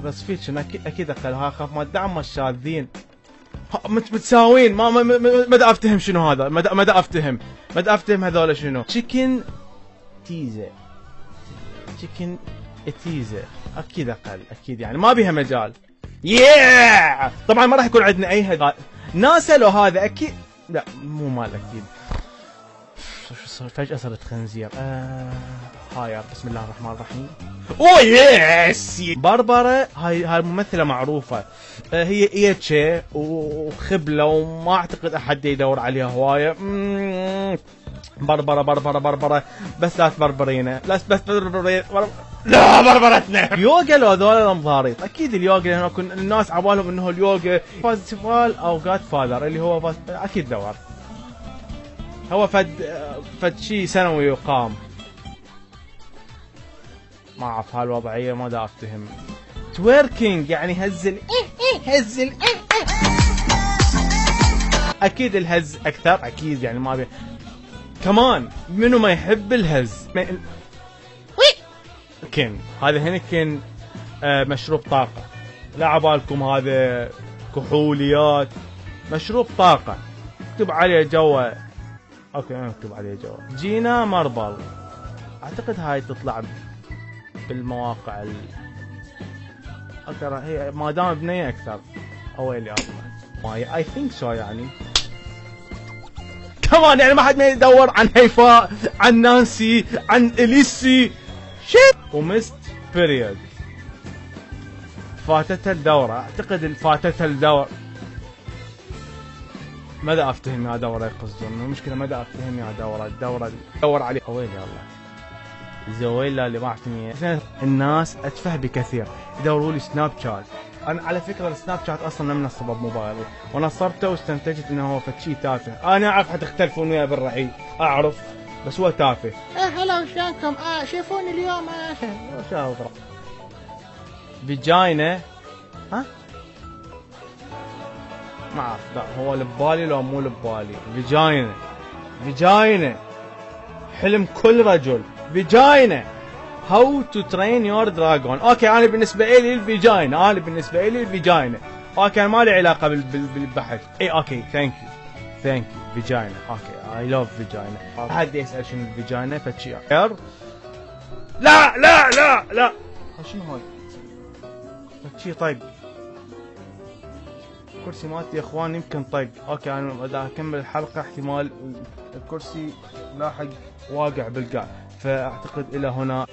بس فيتشن اكيد اقل ها اخاف ما الدعم الشاذين متساوين ما دا افتهم شنو هذا ما دا افتهم هذول شنو تشيكن تيزا اكيد اقل اكيد يعني ما بيها مجال طبعا ما راح يكون عندنا اي هذا ناسلو هذا اكيد لا مو مال اكيد فجأة صرت خنزير هاي بسم الله الرحمن الرحيم اوه يس بربرة هاي ممثلة معروفة هي ايتشي وخبلة وما اعتقد احد يدور عليها هواية بربرة بس لا تبربرينا بس لا بربرتنا يوغا لو هذول المضاريط اكيد اليوغا لانه الناس عبالهم انه اليوغا فاستيفال او جاد فاذر اللي هو اكيد دور هو فد شيء سنوي يقام ما اعرف هالوضعيه ما دا افتهم توركينج يعني هزل اكيد الهز اكثر اكيد يعني ما بي كمان منو ما يحب الهز كن هذا هنا كن مشروب طاقه لا عبالكم هذا كحوليات مشروب طاقه اكتب عليه جوا اوكي انا اكتب عليه جوا جينا مربل اعتقد هاي تطلع بالمواقع اكثر هي ما دام بنيه اكثر اويلي الله اي ثينك سو يعني كمان يعني ما حد ما يدور عن هيفاء عن نانسي عن اليسي شيت ومست بيريود فاتتها الدورة اعتقد فاتتها الدورة ماذا افتهم يا دورة يقصدون المشكلة ماذا افتهم يا دورة دور عليه اويلي الله زويلا اللي ما اعتني الناس اتفه بكثير يدوروا لي سناب شات انا على فكره السناب شات اصلا من الصبب موبايلي ونصبته واستنتجت انه هو فشي تافه انا اعرف حتختلفون وياه بالرعي اعرف بس هو تافه هلا وشلونكم شوفوني اليوم شو اضرب فيجاينا ها ما اعرف لا هو لبالي لو مو لبالي فيجاينا حلم كل رجل فيجاينا هاو تو ترين يور دراجون اوكي انا بالنسبه لي الفيجاينا اوكي انا ما لي علاقه بالبحث اي اوكي ثانك يو فيجاينا اوكي اي لاف فيجاينا حد يسال شنو الفيجاينا فتشي لا شنو هاي فتشي طق الكرسي مالتي يا اخوان يمكن طق اوكي انا اذا اكمل الحلقه احتمال الكرسي لاحق واقع بالقاع فاعتقد الى هنا